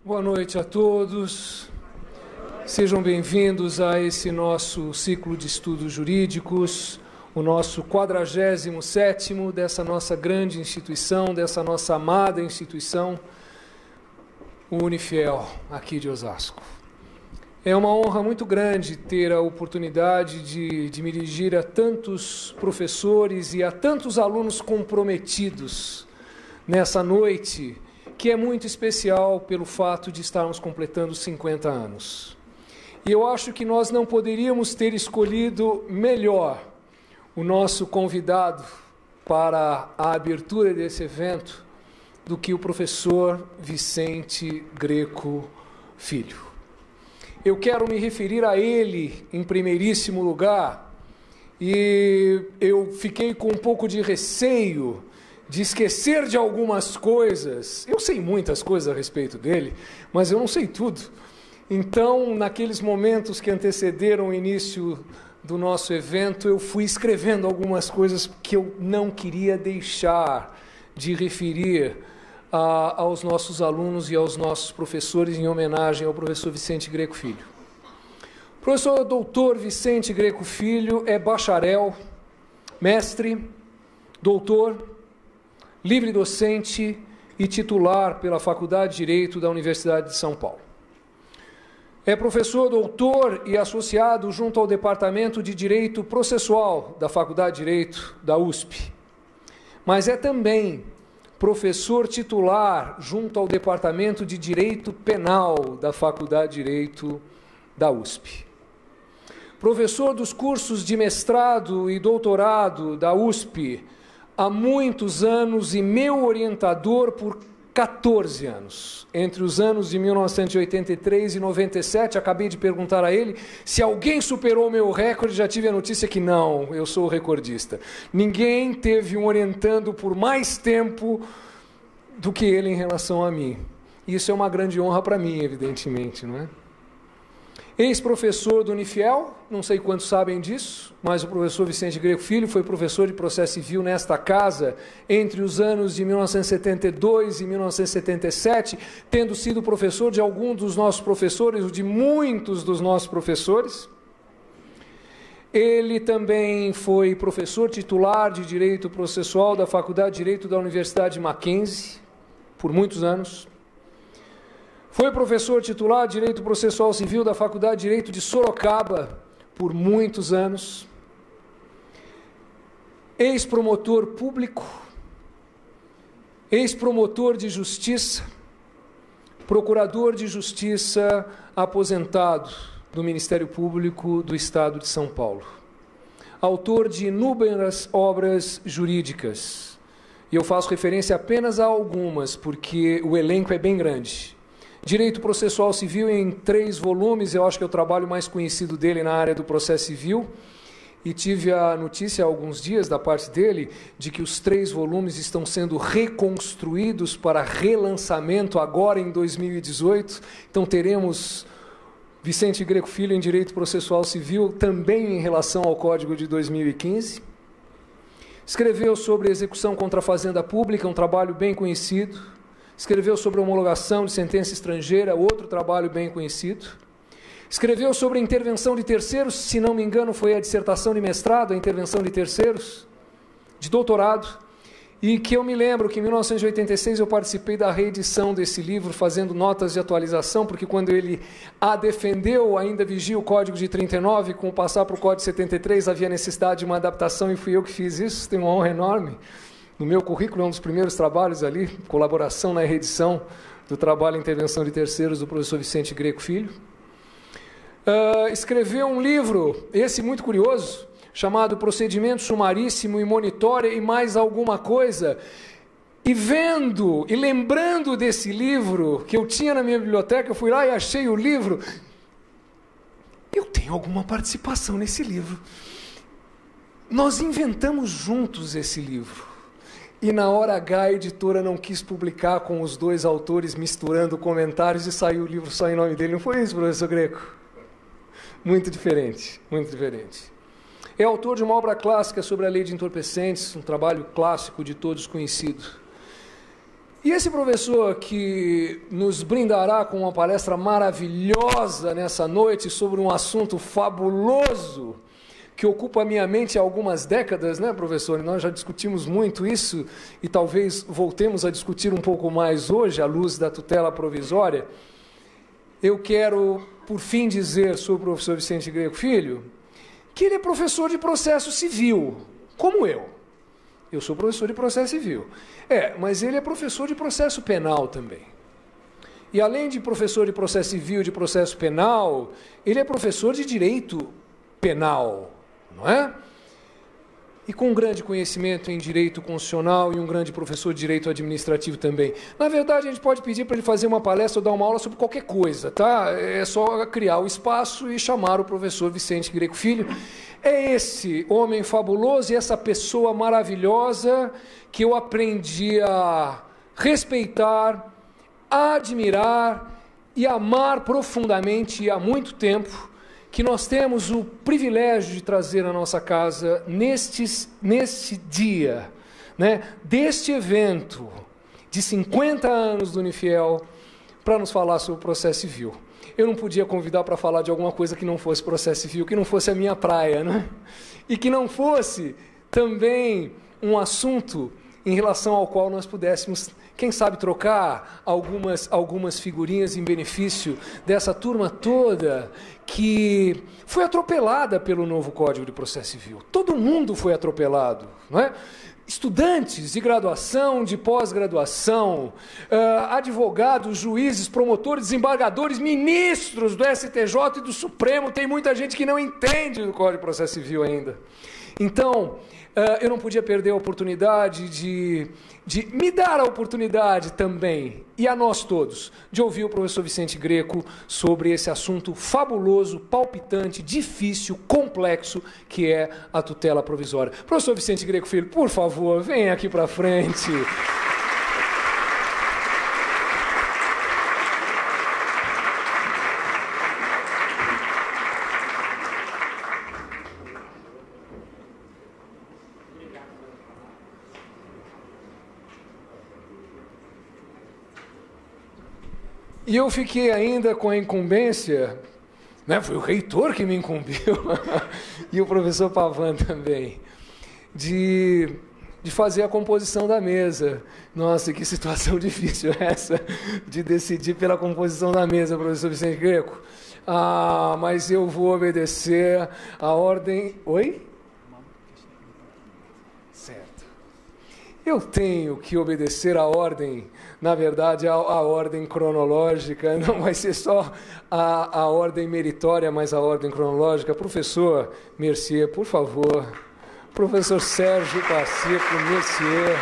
Boa noite a todos. Sejam bem-vindos a esse nosso ciclo de estudos jurídicos, o nosso 47º dessa nossa grande instituição, dessa nossa amada instituição, o Unifiel, aqui de Osasco. É uma honra muito grande ter a oportunidade de me dirigir a tantos professores e a tantos alunos comprometidos nessa noite, que é muito especial pelo fato de estarmos completando 50 anos. E eu acho que nós não poderíamos ter escolhido melhor o nosso convidado para a abertura desse evento do que o professor Vicente Greco Filho. Eu quero me referir a ele em primeiríssimo lugar, e eu fiquei com um pouco de receio de esquecer de algumas coisas. Eu sei muitas coisas a respeito dele, mas eu não sei tudo. Então, naqueles momentos que antecederam o início do nosso evento, eu fui escrevendo algumas coisas que eu não queria deixar de referir aos nossos alunos e aos nossos professores, em homenagem ao professor Vicente Greco Filho. O professor doutor Vicente Greco Filho é bacharel, mestre, doutor, livre docente e titular pela Faculdade de Direito da Universidade de São Paulo. É professor doutor e associado junto ao Departamento de Direito Processual da Faculdade de Direito da USP, mas é também professor titular junto ao Departamento de Direito Penal da Faculdade de Direito da USP. Professor dos cursos de mestrado e doutorado da USP há muitos anos e meu orientador por 14 anos. Entre os anos de 1983 e 97, acabei de perguntar a ele se alguém superou o meu recorde, já tive a notícia que não, eu sou o recordista. Ninguém teve um orientando por mais tempo do que ele em relação a mim. Isso é uma grande honra para mim, evidentemente, não é? Ex-professor do Unifiel, não sei quantos sabem disso, mas o professor Vicente Greco Filho foi professor de processo civil nesta casa entre os anos de 1972 e 1977, tendo sido professor de algum dos nossos professores, ou de muitos dos nossos professores. Ele também foi professor titular de Direito Processual da Faculdade de Direito da Universidade de Mackenzie, por muitos anos. Foi professor titular de Direito Processual Civil da Faculdade de Direito de Sorocaba por muitos anos. Ex-promotor público, ex-promotor de justiça, procurador de justiça aposentado do Ministério Público do Estado de São Paulo. Autor de inúmeras obras jurídicas. E eu faço referência apenas a algumas, porque o elenco é bem grande. Direito Processual Civil em 3 volumes, eu acho que é o trabalho mais conhecido dele na área do processo civil, e tive a notícia há alguns dias da parte dele de que os 3 volumes estão sendo reconstruídos para relançamento agora em 2018, então teremos Vicente Greco Filho em Direito Processual Civil também em relação ao Código de 2015. Escreveu sobre execução contra a Fazenda Pública, um trabalho bem conhecido. Escreveu sobre homologação de sentença estrangeira, outro trabalho bem conhecido. Escreveu sobre intervenção de terceiros, se não me engano foi a dissertação de mestrado, a intervenção de terceiros, de doutorado, e que eu me lembro que em 1986 eu participei da reedição desse livro, fazendo notas de atualização, porque quando ele a defendeu, ainda vigia o Código de 39, com o passar para o Código de 73 havia necessidade de uma adaptação, e fui eu que fiz isso, tenho uma honra enorme. No meu currículo, é um dos primeiros trabalhos ali, colaboração na reedição do trabalho em intervenção de terceiros do professor Vicente Greco Filho. Escreveu um livro, esse muito curioso, chamado Procedimento Sumaríssimo e Monitória e mais alguma coisa. E vendo e lembrando desse livro que eu tinha na minha biblioteca, eu fui lá e achei o livro. Eu tenho alguma participação nesse livro. Nós inventamos juntos esse livro. E na hora H a editora não quis publicar com os 2 autores misturando comentários e saiu o livro só em nome dele. Não foi isso, professor Greco? Muito diferente, muito diferente. É autor de uma obra clássica sobre a lei de entorpecentes, um trabalho clássico de todos conhecido. E esse professor que nos brindará com uma palestra maravilhosa nessa noite sobre um assunto fabuloso que ocupa a minha mente há algumas décadas, né, professor? Nós já discutimos muito isso e talvez voltemos a discutir um pouco mais hoje, à luz da tutela provisória. Eu quero, por fim, dizer sobre o professor Vicente Greco Filho que ele é professor de processo civil, como eu. Eu sou professor de processo civil. Mas ele é professor de processo penal também. E além de professor de processo civil e de processo penal, ele é professor de direito penal, não é? E com um grande conhecimento em direito constitucional e um grande professor de direito administrativo também. Na verdade, a gente pode pedir para ele fazer uma palestra ou dar uma aula sobre qualquer coisa, tá? É só criar o espaço e chamar o professor Vicente Greco Filho. É esse homem fabuloso e essa pessoa maravilhosa que eu aprendi a respeitar, a admirar e amar profundamente há muito tempo, que nós temos o privilégio de trazer à nossa casa neste dia, né, deste evento de 50 anos do Unifiel, para nos falar sobre o processo civil. Eu não podia convidar para falar de alguma coisa que não fosse processo civil, que não fosse a minha praia, né? E que não fosse também um assunto em relação ao qual nós pudéssemos, quem sabe, trocar algumas figurinhas em benefício dessa turma toda que foi atropelada pelo novo Código de Processo Civil. Todo mundo foi atropelado, não é? Estudantes de graduação, de pós-graduação, advogados, juízes, promotores, desembargadores, ministros do STJ e do Supremo. Tem muita gente que não entende do Código de Processo Civil ainda. Então, eu não podia perder a oportunidade de me dar a oportunidade também, e a nós todos, de ouvir o professor Vicente Greco sobre esse assunto fabuloso, palpitante, difícil, complexo, que é a tutela provisória. Professor Vicente Greco Filho, por favor, venha aqui para frente. E eu fiquei ainda com a incumbência, né, foi o reitor que me incumbiu, e o professor Pavan também, de fazer a composição da mesa. Nossa, que situação difícil essa, de decidir pela composição da mesa, professor Vicente Greco. Mas eu vou obedecer a ordem... Oi? Certo. Eu tenho que obedecer a ordem, na verdade, a ordem cronológica, não vai ser só a ordem meritória, mas a ordem cronológica. Professor Mercier, por favor. Professor Sérgio Pacheco Mercier.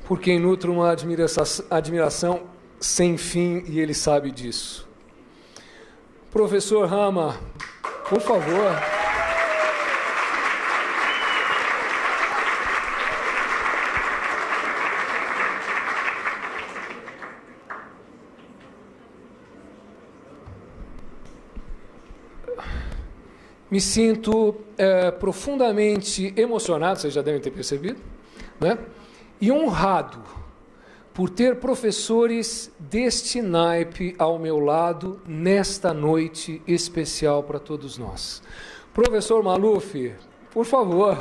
Por quem nutre uma admiração sem fim, e ele sabe disso. Professor Rama, por favor. Me sinto profundamente emocionado, vocês já devem ter percebido, né? E honrado por ter professores deste naipe ao meu lado nesta noite especial para todos nós. Professor Maluf, por favor.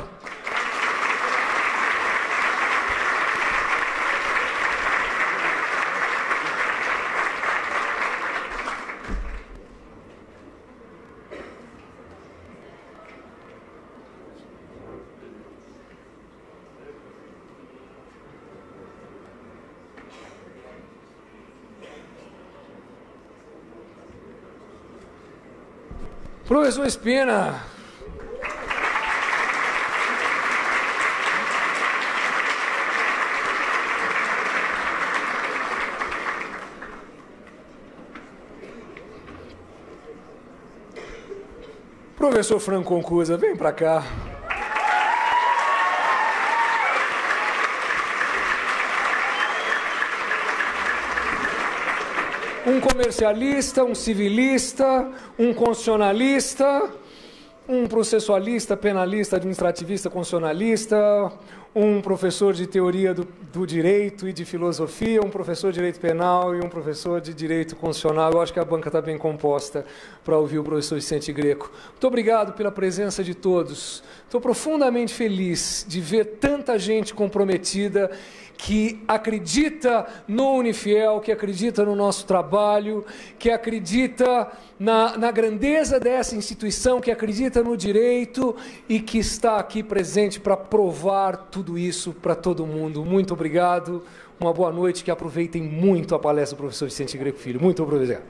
Professor Espina. Professor Franco Concusa, vem para cá. um comercialista, um civilista, um constitucionalista, um processualista, penalista, administrativista, constitucionalista, um professor de teoria do direito e de filosofia, um professor de direito penal e um professor de direito constitucional. Eu acho que a banca está bem composta para ouvir o professor Vicente Greco. Muito obrigado pela presença de todos. Estou profundamente feliz de ver tanta gente comprometida que acredita no Unifiel, que acredita no nosso trabalho, que acredita na grandeza dessa instituição, que acredita no direito e que está aqui presente para provar tudo isso para todo mundo. Muito obrigado, uma boa noite, que aproveitem muito a palestra do professor Vicente Greco Filho. Muito obrigado.